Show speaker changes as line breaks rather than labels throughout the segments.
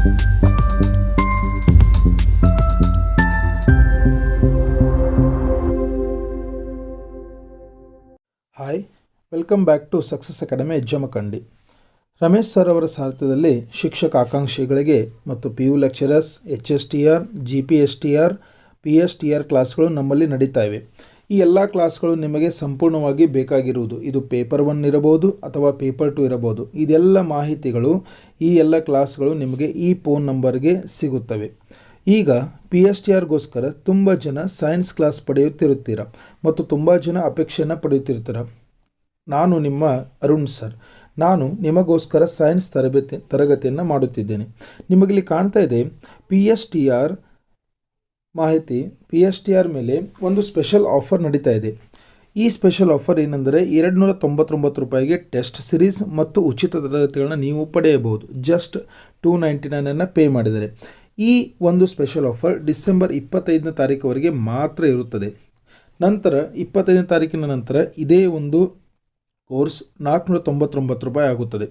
Hi, welcome back to success academy Jamkhandi. Ramesh sir ಅವರ ಸಾರಥ್ಯದಲ್ಲಿ ಶಿಕ್ಷಕ ಆಕಾಂಕ್ಷಿಗಳಿಗೆ ಮತ್ತು PU lecturers, HSTR, GPSTR, PSTR ಕ್ಲಾಸ್ಗಳು ನಮ್ಮಲ್ಲಿ ನಡೀತಾ ಇವೆ. ಈ ಎಲ್ಲ ಕ್ಲಾಸ್ಗಳು ನಿಮಗೆ ಸಂಪೂರ್ಣವಾಗಿ ಬೇಕಾಗಿರುವುದು ಇದು ಪೇಪರ್ 1 ಇರಬಹುದು ಅಥವಾ ಪೇಪರ್ 2 ಇರಬಹುದು. ಇದೆಲ್ಲ ಮಾಹಿತಿಗಳು ಈ ಎಲ್ಲ ಕ್ಲಾಸ್ಗಳು ನಿಮಗೆ ಈ ಫೋನ್ ನಂಬರ್ಗೆ ಸಿಗುತ್ತವೆ. ಈಗ PSTRಗೋಸ್ಕರ ತುಂಬ ಜನ ಸೈನ್ಸ್ ಕ್ಲಾಸ್ ಪಡೆಯುತ್ತಿರುತ್ತೀರ ಮತ್ತು ತುಂಬ ಜನ ಅಪೇಕ್ಷೆಯನ್ನು ಪಡೆಯುತ್ತಿರ್ತೀರ. ನಾನು ನಿಮ್ಮ ಅರುಣ್ ಸರ್. ನಾನು ನಿಮಗೋಸ್ಕರ ಸೈನ್ಸ್ ತರಗತಿಯನ್ನು ಮಾಡುತ್ತಿದ್ದೇನೆ. ನಿಮಗಿಲ್ಲಿ ಕಾಣ್ತಾ ಇದೆ PSTR ಮಾಹಿತಿ. PSTR ಮೇಲೆ ಒಂದು ಸ್ಪೆಷಲ್ ಆಫರ್ ನಡೀತಾ ಇದೆ. ಈ ಸ್ಪೆಷಲ್ ಆಫರ್ ಏನೆಂದರೆ 299 ರೂಪಾಯಿಗೆ ಟೆಸ್ಟ್ ಸಿರೀಸ್ ಮತ್ತು ಉಚಿತ ತರಗತಿಗಳನ್ನ ನೀವು ಪಡೆಯಬಹುದು. ಜಸ್ಟ್ 299 ಪೇ ಮಾಡಿದರೆ. ಈ ಒಂದು ಸ್ಪೆಷಲ್ ಆಫರ್ ಡಿಸೆಂಬರ್ 25ನೇ ತಾರೀಕುವರೆಗೆ ಮಾತ್ರ ಇರುತ್ತದೆ. ನಂತರ 25ನೇ ತಾರೀಕಿನ ನಂತರ ಇದೇ ಒಂದು ಕೋರ್ಸ್ 499 ರೂಪಾಯಿ ಆಗುತ್ತದೆ.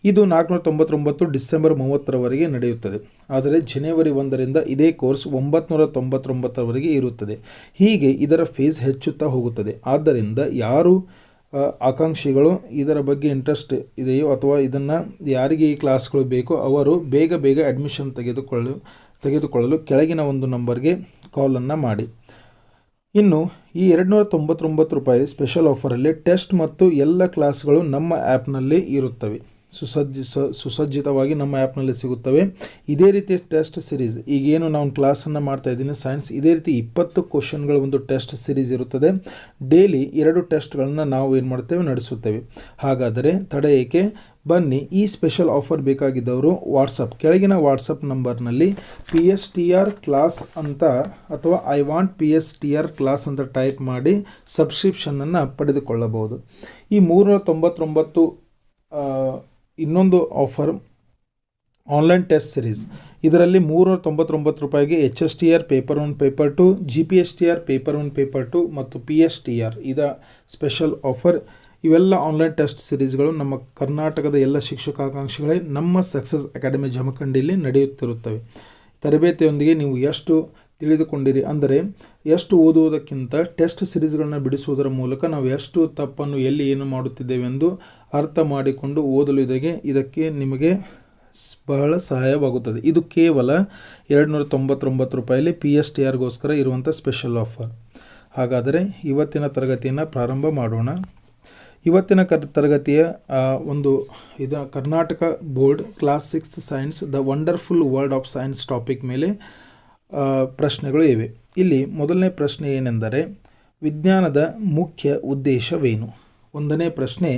ಇದು 499 ಡಿಸೆಂಬರ್ 30ರವರೆಗೆ ನಡೆಯುತ್ತದೆ. ಆದರೆ ಜನವರಿ 1ರಿಂದ ಇದೇ ಕೋರ್ಸ್ 999ರವರೆಗೆ ಇರುತ್ತದೆ. ಹೀಗೆ ಇದರ ಫೀಸ್ ಹೆಚ್ಚುತ್ತಾ ಹೋಗುತ್ತದೆ. ಆದ್ದರಿಂದ ಯಾರು ಆಕಾಂಕ್ಷಿಗಳು ಇದರ ಬಗ್ಗೆ ಇಂಟ್ರೆಸ್ಟ್ ಇದೆಯೋ ಅಥವಾ ಇದನ್ನು ಯಾರಿಗೆ ಈ ಕ್ಲಾಸ್ಗಳು ಬೇಕೋ ಅವರು ಬೇಗ ಅಡ್ಮಿಷನ್ ತೆಗೆದುಕೊಳ್ಳಲು ಕೆಳಗಿನ ಒಂದು ನಂಬರ್ಗೆ ಕಾಲನ್ನು ಮಾಡಿ. ಇನ್ನು ಈ 299 ರೂಪಾಯಿ ಸ್ಪೆಷಲ್ ಆಫರಲ್ಲಿ ಟೆಸ್ಟ್ ಮತ್ತು ಎಲ್ಲ ಕ್ಲಾಸ್ಗಳು ನಮ್ಮ ಆ್ಯಪ್ನಲ್ಲಿ ಇರುತ್ತವೆ. ಸುಸಜ್ಜಿತವಾಗಿ ನಮ್ಮ ಆ್ಯಪ್ನಲ್ಲಿ ಸಿಗುತ್ತವೆ. ಇದೇ ರೀತಿ ಟೆಸ್ಟ್ ಸಿರೀಸ್ ಈಗೇನು ನಾವು ಕ್ಲಾಸನ್ನು ಮಾಡ್ತಾ ಇದ್ದೀನಿ ಸೈನ್ಸ್, ಇದೇ ರೀತಿ 20 ಕ್ವಶನ್ಗಳ ಒಂದು ಟೆಸ್ಟ್ ಸಿರೀಸ್ ಇರುತ್ತದೆ. ಡೈಲಿ 2 ಟೆಸ್ಟ್ಗಳನ್ನು ನಾವು ಏನು ಮಾಡ್ತೇವೆ ನಡೆಸುತ್ತೇವೆ. ಹಾಗಾದರೆ ತಡ ಏಕೆ, ಬನ್ನಿ. ಈ ಸ್ಪೆಷಲ್ ಆಫರ್ ಬೇಕಾಗಿದ್ದವರು ಕೆಳಗಿನ ವಾಟ್ಸಪ್ ನಂಬರ್ನಲ್ಲಿ PSTR ಕ್ಲಾಸ್ ಅಂತ ಅಥವಾ ಐ ವಾಂಟ್ PSTR ಕ್ಲಾಸ್ ಅಂತ ಟೈಪ್ ಮಾಡಿ ಸಬ್ಸ್ಕ್ರಿಪ್ಷನನ್ನು ಪಡೆದುಕೊಳ್ಳಬಹುದು. ಈ 399 ಇನ್ನೊಂದು ಆಫರ್ ಆನ್ಲೈನ್ ಟೆಸ್ಟ್ ಸಿರೀಸ್. ಇದರಲ್ಲಿ 399 ರೂಪಾಯಿಗೆ HSTR paper 1 paper 2, GPSTR paper 1 paper 2 ಮತ್ತು PSTR ಸ್ಪೆಷಲ್ ಆಫರ್. ಇವೆಲ್ಲ ಆನ್ಲೈನ್ ಟೆಸ್ಟ್ ಸಿರೀಸ್ಗಳು ನಮ್ಮ ಕರ್ನಾಟಕದ ಎಲ್ಲ ಶಿಕ್ಷಕಾಕಾಂಕ್ಷಿಗಳೇ ನಮ್ಮ ಸಕ್ಸಸ್ ಅಕಾಡೆಮಿ ಜಮಖಂಡಿಯಲ್ಲಿ ನಡೆಯುತ್ತಿರುತ್ತವೆ. ತರಬೇತಿಯೊಂದಿಗೆ ನೀವು ಎಷ್ಟು ತಿಳಿದುಕೊಂಡಿರಿ ಅಂದರೆ ಎಷ್ಟು ಓದುವುದಕ್ಕಿಂತ ಟೆಸ್ಟ್ ಸಿರೀಸ್ಗಳನ್ನ ಬಿಡಿಸುವುದರ ಮೂಲಕ ನಾವು ಎಷ್ಟು ತಪ್ಪನ್ನು ಎಲ್ಲಿ ಏನು ಮಾಡುತ್ತಿದ್ದೇವೆಂದು ಅರ್ಥ ಮಾಡಿಕೊಂಡು ಓದಲು ಇದಕ್ಕೆ ನಿಮಗೆ ಬಹಳ ಸಹಾಯವಾಗುತ್ತದೆ. ಇದು ಕೇವಲ 299 ರೂಪಾಯಲ್ಲಿ PSTRಗೋಸ್ಕರ ಇರುವಂಥ ಸ್ಪೆಷಲ್ ಆಫರ್. ಹಾಗಾದರೆ ಇವತ್ತಿನ ತರಗತಿಯನ್ನು ಪ್ರಾರಂಭ ಮಾಡೋಣ. ಇವತ್ತಿನ ತರಗತಿಯ Karnataka board class 6th science the wonderful world of science topic ಮೇಲೆ ಪ್ರಶ್ನೆಗಳು ಇವೆ. ಇಲ್ಲಿ ಮೊದಲನೇ ಪ್ರಶ್ನೆ ಏನೆಂದರೆ ವಿಜ್ಞಾನದ ಮುಖ್ಯ ಉದ್ದೇಶವೇನು? 1ನೇ ಪ್ರಶ್ನೆ,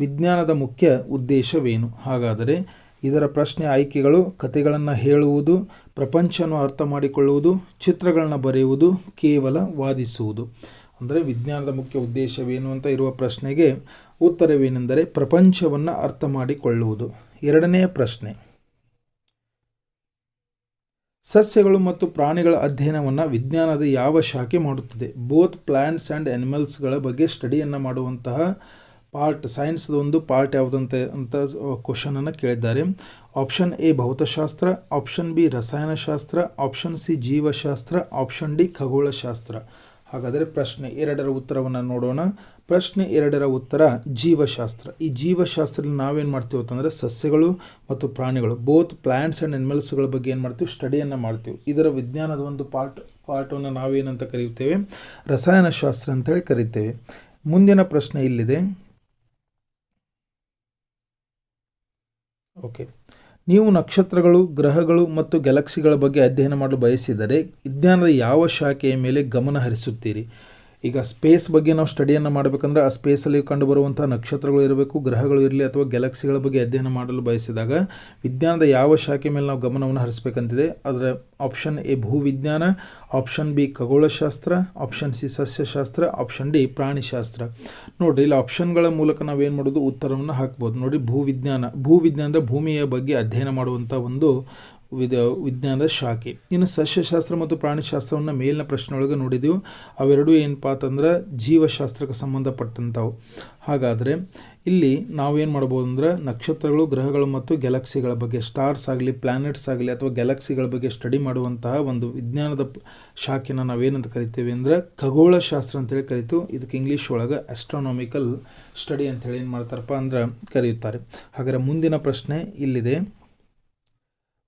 ವಿಜ್ಞಾನದ ಮುಖ್ಯ ಉದ್ದೇಶವೇನು? ಹಾಗಾದರೆ ಇದರ ಪ್ರಶ್ನೆ ಆಯ್ಕೆಗಳು: ಕಥೆಗಳನ್ನು ಹೇಳುವುದು, ಪ್ರಪಂಚವನ್ನು ಅರ್ಥ ಮಾಡಿಕೊಳ್ಳುವುದು, ಚಿತ್ರಗಳನ್ನು ಬರೆಯುವುದು, ಕೇವಲ ವಾದಿಸುವುದು. ಅಂದರೆ ವಿಜ್ಞಾನದ ಮುಖ್ಯ ಉದ್ದೇಶವೇನು ಅಂತ ಇರುವ ಪ್ರಶ್ನೆಗೆ ಉತ್ತರವೇನೆಂದರೆ ಪ್ರಪಂಚವನ್ನು ಅರ್ಥ ಮಾಡಿಕೊಳ್ಳುವುದು. 2ನೇ ಪ್ರಶ್ನೆ, ಸಸ್ಯಗಳು ಮತ್ತು ಪ್ರಾಣಿಗಳ ಅಧ್ಯಯನವನ್ನು ವಿಜ್ಞಾನದ ಯಾವ ಶಾಖೆ ಮಾಡುತ್ತದೆ? ಬೋತ್ ಪ್ಲಾಂಟ್ಸ್ ಆ್ಯಂಡ್ ಆ್ಯನಿಮಲ್ಸ್ಗಳ ಬಗ್ಗೆ ಸ್ಟಡಿಯನ್ನು ಮಾಡುವಂತಹ ಸೈನ್ಸ್ದ ಒಂದು ಪಾರ್ಟ್ ಯಾವುದಂತ ಕ್ವಶನನ್ನು ಕೇಳಿದ್ದಾರೆ. ಆಪ್ಷನ್ ಎ ಭೌತಶಾಸ್ತ್ರ, ಆಪ್ಷನ್ ಬಿ ರಸಾಯನಶಾಸ್ತ್ರ, ಆಪ್ಷನ್ ಸಿ ಜೀವಶಾಸ್ತ್ರ, ಆಪ್ಷನ್ ಡಿ ಖಗೋಳಶಾಸ್ತ್ರ. ಹಾಗಾದರೆ ಪ್ರಶ್ನೆ 2ರ ಉತ್ತರವನ್ನು ನೋಡೋಣ. ಪ್ರಶ್ನೆ 2ರ ಉತ್ತರ ಜೀವಶಾಸ್ತ್ರ. ಈ ಜೀವಶಾಸ್ತ್ರದಲ್ಲಿ ನಾವೇನು ಮಾಡ್ತೀವಿ ಅಂತಂದರೆ ಸಸ್ಯಗಳು ಮತ್ತು ಪ್ರಾಣಿಗಳು ಬೋತ್ ಪ್ಲಾಂಟ್ಸ್ ಆ್ಯಂಡ್ ಆ್ಯನಿಮಲ್ಸ್ಗಳ ಬಗ್ಗೆ ಏನು ಮಾಡ್ತೀವಿ ಸ್ಟಡಿಯನ್ನು ಮಾಡ್ತೀವಿ. ಇದರ ವಿಜ್ಞಾನದ ಒಂದು ಪಾರ್ಟನ್ನು ನಾವೇನಂತ ಕರೆಯುತ್ತೇವೆ? ರಸಾಯನಶಾಸ್ತ್ರ ಅಂತೇಳಿ ಕರಿತೇವೆ. ಮುಂದಿನ ಪ್ರಶ್ನೆ ಇಲ್ಲಿದೆ. ಓಕೆ, ನೀವು ನಕ್ಷತ್ರಗಳು, ಗ್ರಹಗಳು ಮತ್ತು ಗ್ಯಾಲಕ್ಸಿಗಳ ಬಗ್ಗೆ ಅಧ್ಯಯನ ಮಾಡಲು ಬಯಸಿದರೆ ವಿಜ್ಞಾನದ ಯಾವ ಶಾಖೆಯ ಮೇಲೆ ಗಮನ ಹರಿಸುತ್ತೀರಿ? ಈಗ ಸ್ಪೇಸ್ ಬಗ್ಗೆ ನಾವು ಸ್ಟಡಿಯನ್ನು ಮಾಡಬೇಕಂದ್ರೆ ಆ ಸ್ಪೇಸಲ್ಲಿ ಕಂಡುಬರುವಂಥ ನಕ್ಷತ್ರಗಳು ಇರಬೇಕು, ಗ್ರಹಗಳು ಇರಲಿ ಅಥವಾ ಗ್ಯಾಲಕ್ಸಿಗಳ ಬಗ್ಗೆ ಅಧ್ಯಯನ ಮಾಡಲು ಬಯಸಿದಾಗ ವಿಜ್ಞಾನದ ಯಾವ ಶಾಖೆ ಮೇಲೆ ನಾವು ಗಮನವನ್ನು ಹರಿಸಬೇಕಂತಿದೆ? ಅದರ ಆಪ್ಷನ್ ಎ ಭೂವಿಜ್ಞಾನ, ಆಪ್ಷನ್ ಬಿ ಖಗೋಳಶಾಸ್ತ್ರ, ಆಪ್ಷನ್ ಸಿ ಸಸ್ಯಶಾಸ್ತ್ರ, ಆಪ್ಷನ್ ಡಿ ಪ್ರಾಣಿಶಾಸ್ತ್ರ. ನೋಡಿರಿ, ಇಲ್ಲಿ ಆಪ್ಷನ್ಗಳ ಮೂಲಕ ನಾವೇನು ಮಾಡೋದು ಉತ್ತರವನ್ನು ಹಾಕ್ಬೋದು. ನೋಡಿ, ಭೂವಿಜ್ಞಾನದ ಭೂಮಿಯ ಬಗ್ಗೆ ಅಧ್ಯಯನ ಮಾಡುವಂಥ ಒಂದು ವಿಜ್ಞಾನದ ಶಾಖೆ. ಇನ್ನು ಸಸ್ಯಶಾಸ್ತ್ರ ಮತ್ತು ಪ್ರಾಣಿಶಾಸ್ತ್ರವನ್ನು ಮೇಲಿನ ಪ್ರಶ್ನೆಯೊಳಗೆ ನೋಡಿದೆವು. ಅವೆರಡೂ ಏನಪ್ಪ ಅಂತಂದ್ರೆ ಜೀವಶಾಸ್ತ್ರಕ್ಕೆ ಸಂಬಂಧಪಟ್ಟಂಥವು. ಹಾಗಾದರೆ ಇಲ್ಲಿ ನಾವೇನು ಮಾಡ್ಬೋದು ಅಂದ್ರೆ ನಕ್ಷತ್ರಗಳು, ಗ್ರಹಗಳು ಮತ್ತು ಗ್ಯಾಲಕ್ಸಿಗಳ ಬಗ್ಗೆ, ಸ್ಟಾರ್ಸ್ ಆಗಲಿ, ಪ್ಲ್ಯಾನೆಟ್ಸ್ ಆಗಲಿ ಅಥವಾ ಗ್ಯಾಲಕ್ಸಿಗಳ ಬಗ್ಗೆ ಸ್ಟಡಿ ಮಾಡುವಂತಹ ಒಂದು ವಿಜ್ಞಾನದ ಶಾಖೆನ ನಾವೇನಂತ ಕರಿತೀವಿ ಅಂದರೆ ಖಗೋಳಶಾಸ್ತ್ರ ಅಂತೇಳಿ ಕರಿತೀವಿ. ಇದಕ್ಕೆ ಇಂಗ್ಲೀಷ್ ಒಳಗೆ ಆಸ್ಟ್ರಾನಾಮಿಕಲ್ ಸ್ಟಡಿ ಅಂತೇಳಿ ಏನು ಮಾಡ್ತಾರಪ್ಪ ಅಂದ್ರೆ ಕರೆಯುತ್ತಾರೆ. ಹಾಗಾದರೆ ಮುಂದಿನ ಪ್ರಶ್ನೆ ಇಲ್ಲಿದೆ.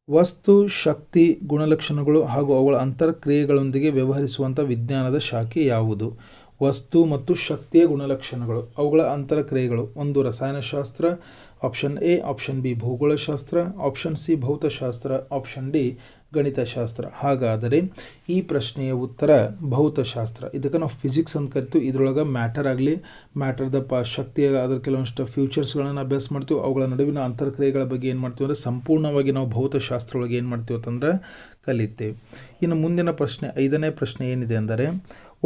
ವಸ್ತು, ಶಕ್ತಿ, ಗುಣಲಕ್ಷಣಗಳು ಹಾಗೂ ಅವುಗಳ ಅಂತರ್ಕ್ರಿಯೆಗಳೊಂದಿಗೆ ವ್ಯವಹರಿಸುವಂಥ ವಿಜ್ಞಾನದ ಶಾಖೆ ಯಾವುದು? ವಸ್ತು ಮತ್ತು ಶಕ್ತಿಯ ಗುಣಲಕ್ಷಣಗಳು, ಅವುಗಳ ಅಂತರಕ್ರಿಯೆಗಳು. ಒಂದು ರಸಾಯನಶಾಸ್ತ್ರ, ಆಪ್ಷನ್ ಎ. ಆಪ್ಷನ್ ಬಿ ಭೂಗೋಳಶಾಸ್ತ್ರ, ಆಪ್ಷನ್ ಸಿ ಭೌತಶಾಸ್ತ್ರ, ಆಪ್ಷನ್ ಡಿ ಗಣಿತಶಾಸ್ತ್ರ. ಹಾಗಾದರೆ ಈ ಪ್ರಶ್ನೆಯ ಉತ್ತರ ಭೌತಶಾಸ್ತ್ರ. ಇದಕ್ಕೆ ನಾವು ಫಿಸಿಕ್ಸ್ ಅಂತ ಕರಿತೀವಿ. ಇದರೊಳಗೆ ಮ್ಯಾಟರ್ ಆಗಲಿ, ಮ್ಯಾಟರ್ದ ಶಕ್ತಿಯ ಅದರ ಕೆಲವೊಂದಿಷ್ಟು ಫ್ಯೂಚರ್ಸ್ಗಳನ್ನು ಅಭ್ಯಾಸ ಮಾಡ್ತೀವಿ. ಅವುಗಳ ನಡುವಿನ ಅಂತರ್ಕ್ರಿಯೆಗಳ ಬಗ್ಗೆ ಏನು ಮಾಡ್ತೀವಿ ಅಂದರೆ ಸಂಪೂರ್ಣವಾಗಿ ನಾವು ಭೌತಶಾಸ್ತ್ರ ಒಳಗೆ ಏನು ಮಾಡ್ತೀವಿ ಅಂತಂದ್ರೆ ಕಲಿತೇವೆ. ಇನ್ನು ಮುಂದಿನ ಪ್ರಶ್ನೆ, 5ನೇ ಪ್ರಶ್ನೆ ಏನಿದೆ ಅಂದರೆ,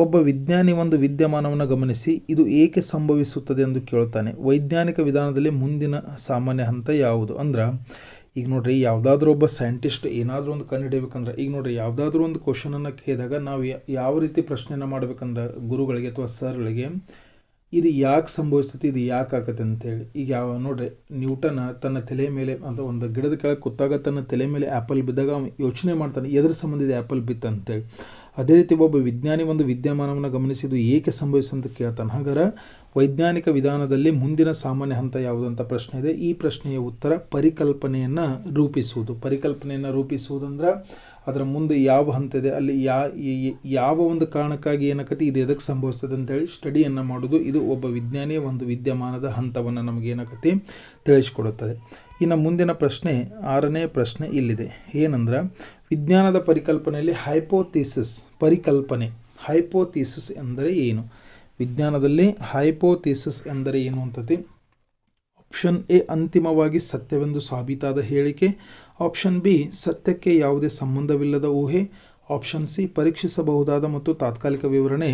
ಒಬ್ಬ ವಿಜ್ಞಾನಿ ಒಂದು ವಿದ್ಯಮಾನವನ್ನು ಗಮನಿಸಿ ಇದು ಏಕೆ ಸಂಭವಿಸುತ್ತದೆ ಎಂದು ಕೇಳುತ್ತಾನೆ. ವೈಜ್ಞಾನಿಕ ವಿಧಾನದಲ್ಲಿ ಮುಂದಿನ ಸಾಮಾನ್ಯ ಹಂತ ಯಾವುದು? ಅಂದ್ರೆ ಈಗ ನೋಡ್ರಿ, ಯಾವುದಾದ್ರೂ ಒಬ್ಬ ಸೈಂಟಿಸ್ಟ್ ಏನಾದರೂ ಒಂದು ಕಂಡುಹಿಡಿಯಬೇಕಂದ್ರೆ, ಈಗ ನೋಡ್ರಿ ಯಾವುದಾದ್ರೂ ಒಂದು ಕ್ವಶನನ್ನು ಕೇಳಿದಾಗ ನಾವು ಯಾವ ರೀತಿ ಪ್ರಶ್ನೆಯನ್ನು ಮಾಡಬೇಕಂದ್ರೆ ಗುರುಗಳಿಗೆ ಅಥವಾ ಸರ್ಗಳಿಗೆ, ಇದು ಯಾಕೆ ಸಂಭವಿಸ್ತೈತಿ, ಇದು ಯಾಕೆ ಆಕತ್ತೆ ಅಂತೇಳಿ. ಈಗ ನೋಡ್ರಿ, ನ್ಯೂಟನ್ ತನ್ನ ತಲೆ ಮೇಲೆ ಅಂತ ಒಂದು ಗಿಡದ ಕೆಳಗೆ ಕೂತಾಗ ತನ್ನ ತಲೆ ಮೇಲೆ ಆ್ಯಪಲ್ ಬಿದ್ದಾಗ ಅವನು ಯೋಚನೆ ಮಾಡ್ತಾನೆ ಎದ್ರ ಸಂಬಂಧ ಇದು ಆ್ಯಪಲ್ ಬಿತ್ತು ಅಂತೇಳಿ. ಅದೇ ರೀತಿ ಒಬ್ಬ ವಿಜ್ಞಾನಿ ಒಂದು ವಿದ್ಯಮಾನವನ್ನು ಗಮನಿಸಿದ್ದು ಏಕೆ ಸಂಭವಿಸುವಂತ ಕೇಳ್ತಾನೆ. ಹಾಗಾದ್ರೆ ವೈಜ್ಞಾನಿಕ ವಿಧಾನದಲ್ಲಿ ಮುಂದಿನ ಸಾಮಾನ್ಯ ಹಂತ ಯಾವುದು ಅಂತ ಪ್ರಶ್ನೆ ಇದೆ. ಈ ಪ್ರಶ್ನೆಯ ಉತ್ತರ ಪರಿಕಲ್ಪನೆಯನ್ನು ರೂಪಿಸುವುದು. ಪರಿಕಲ್ಪನೆಯನ್ನು ರೂಪಿಸುವುದಂದ್ರೆ ಅದರ ಮುಂದೆ ಯಾವ ಹಂತ ಇದೆ, ಅಲ್ಲಿ ಯಾವ ಒಂದು ಕಾರಣಕ್ಕಾಗಿ ಏನಾಕತಿ, ಇದು ಎದಕ್ಕೆ ಸಂಭವಿಸ್ತದೆ ಅಂತೇಳಿ ಸ್ಟಡಿಯನ್ನು ಮಾಡೋದು. ಇದು ಒಬ್ಬ ವಿಜ್ಞಾನಿಯ ಒಂದು ವಿದ್ಯಮಾನದ ಹಂತವನ್ನು ನಮಗೆ ಏನಾಕತಿ ತಿಳಿಸಿಕೊಡುತ್ತದೆ. ಇನ್ನು ಮುಂದಿನ ಪ್ರಶ್ನೆ, 6ನೇ ಪ್ರಶ್ನೆ ಇಲ್ಲಿದೆ. ಏನಂದ್ರೆ, ವಿಜ್ಞಾನದ ಪರಿಕಲ್ಪನೆಯಲ್ಲಿ ಹೈಪೋಥಿಸಿಸ್ ಪರಿಕಲ್ಪನೆ, ಹೈಪೋಥಿಸಿಸ್ ಎಂದರೆ ಏನು? ವಿಜ್ಞಾನದಲ್ಲಿ ಹೈಪೋಥಿಸಿಸ್ ಎಂದರೆ ಏನು ಅಂತತಿ. ಆಪ್ಷನ್ ಎ ಅಂತಿಮವಾಗಿ ಸತ್ಯವೆಂದು ಸಾಬೀತಾದ ಹೇಳಿಕೆ, ಆಪ್ಷನ್ ಬಿ ಸತ್ಯಕ್ಕೆ ಯಾವುದೇ ಸಂಬಂಧವಿಲ್ಲದ ಊಹೆ, ಆಪ್ಷನ್ ಸಿ ಪರೀಕ್ಷಿಸಬಹುದಾದ ಮತ್ತು ತಾತ್ಕಾಲಿಕ ವಿವರಣೆ,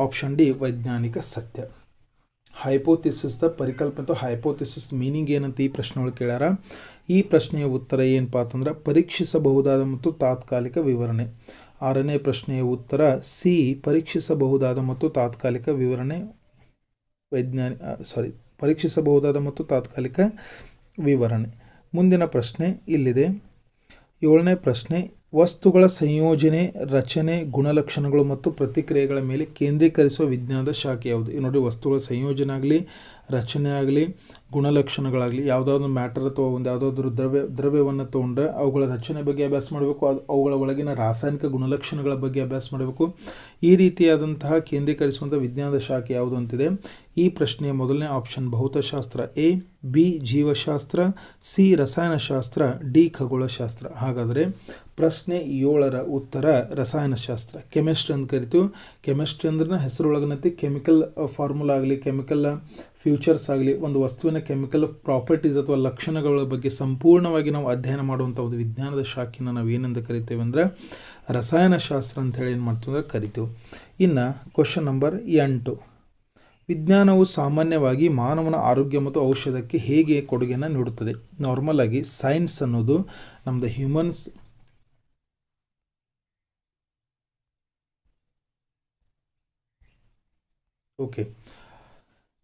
ಆಪ್ಷನ್ ಡಿ ವೈಜ್ಞಾನಿಕ ಸತ್ಯ. ಹೈಪೋಥಿಸಿಸ್ದ ಪರಿಕಲ್ಪನೆ, ಹೈಪೋಥಿಸಿಸ್ ಮೀನಿಂಗ್ ಏನಂತ ಈ ಪ್ರಶ್ನೆ ಒಳಗೆ ಕೇಳ್ಯಾರ. ಈ ಪ್ರಶ್ನೆಯ ಉತ್ತರ ಏನಪ್ಪಾ ಅಂತಂದ್ರೆ ಪರೀಕ್ಷಿಸಬಹುದಾದ ಮತ್ತು ತಾತ್ಕಾಲಿಕ ವಿವರಣೆ. 6ನೇ ಪ್ರಶ್ನೆಯ ಉತ್ತರ ಸಿ ಪರೀಕ್ಷಿಸಬಹುದಾದ ಮತ್ತು ತಾತ್ಕಾಲಿಕ ವಿವರಣೆ, ಪರೀಕ್ಷಿಸಬಹುದಾದ ಮತ್ತು ತಾತ್ಕಾಲಿಕ ವಿವರಣೆ. ಮುಂದಿನ ಪ್ರಶ್ನೆ ಇಲ್ಲಿದೆ. 7ನೇ ಪ್ರಶ್ನೆ, ವಸ್ತುಗಳ ಸಂಯೋಜನೆ, ರಚನೆ, ಗುಣಲಕ್ಷಣಗಳು ಮತ್ತು ಪ್ರತಿಕ್ರಿಯೆಗಳ ಮೇಲೆ ಕೇಂದ್ರೀಕರಿಸುವ ವಿಜ್ಞಾನದ ಶಾಖೆ ಯಾವುದು? ನೋಡಿ, ವಸ್ತುಗಳ ಸಂಯೋಜನೆ ಆಗಲಿ, ರಚನೆ ಆಗಲಿ, ಗುಣಲಕ್ಷಣಗಳಾಗಲಿ, ಯಾವುದಾದ್ರು ಮ್ಯಾಟರ್ ಅಥವಾ ಒಂದು ಯಾವುದಾದ್ರೂ ದ್ರವ್ಯವನ್ನು ತೊಗೊಂಡ್ರೆ ಅವುಗಳ ರಚನೆ ಬಗ್ಗೆ ಅಭ್ಯಾಸ ಮಾಡಬೇಕು, ಅವುಗಳ ಒಳಗಿನ ರಾಸಾಯನಿಕ ಗುಣಲಕ್ಷಣಗಳ ಬಗ್ಗೆ ಅಭ್ಯಾಸ ಮಾಡಬೇಕು. ಈ ರೀತಿಯಾದಂತಹ ಕೇಂದ್ರೀಕರಿಸುವಂಥ ವಿಜ್ಞಾನದ ಶಾಖೆ ಯಾವುದು ಅಂತಿದೆ. ಈ ಪ್ರಶ್ನೆಯ ಮೊದಲನೇ ಆಪ್ಷನ್ ಭೌತಶಾಸ್ತ್ರ, ಎ. ಬಿ ಜೀವಶಾಸ್ತ್ರ, ಸಿ ರಸಾಯನಶಾಸ್ತ್ರ, ಡಿ ಖಗೋಳಶಾಸ್ತ್ರ. ಹಾಗಾದರೆ ಪ್ರಶ್ನೆ 7ರ ಉತ್ತರ ರಸಾಯನಶಾಸ್ತ್ರ, ಕೆಮಿಸ್ಟ್ರಿ ಅಂತ ಕರಿತೀವಿ. ಕೆಮಿಸ್ಟ್ರಿ ಅಂದ್ರೆ ಹೆಸರೊಳಗನತಿ ಕೆಮಿಕಲ್ ಫಾರ್ಮುಲಾ ಆಗಲಿ, ಕೆಮಿಕಲ್ ಫ್ಯೂಚರ್ಸ್ ಆಗಲಿ, ಒಂದು ವಸ್ತುವಿನ ಕೆಮಿಕಲ್ ಪ್ರಾಪರ್ಟೀಸ್ ಅಥವಾ ಲಕ್ಷಣಗಳ ಬಗ್ಗೆ ಸಂಪೂರ್ಣವಾಗಿ ನಾವು ಅಧ್ಯಯನ ಮಾಡುವಂಥ ಒಂದು ವಿಜ್ಞಾನದ ಶಾಖೆನ ನಾವು ಏನಂತ ಕರಿತೇವೆ ಅಂದರೆ ರಸಾಯನಶಾಸ್ತ್ರ ಅಂತ ಹೇಳಿ ಏನು ಮಾಡ್ತೀವಿ ಅಂದರೆ ಕರಿತೀವಿ. ಇನ್ನು ಕ್ವಶನ್ ನಂಬರ್ 8, ವಿಜ್ಞಾನವು ಸಾಮಾನ್ಯವಾಗಿ ಮಾನವನ ಆರೋಗ್ಯ ಮತ್ತು ಔಷಧಕ್ಕೆ ಹೇಗೆ ಕೊಡುಗೆಯನ್ನು ನೀಡುತ್ತದೆ? ನಾರ್ಮಲ್ ಆಗಿ ಸೈನ್ಸ್ ಅನ್ನೋದು ನಮ್ಮದು ಹ್ಯೂಮನ್ಸ್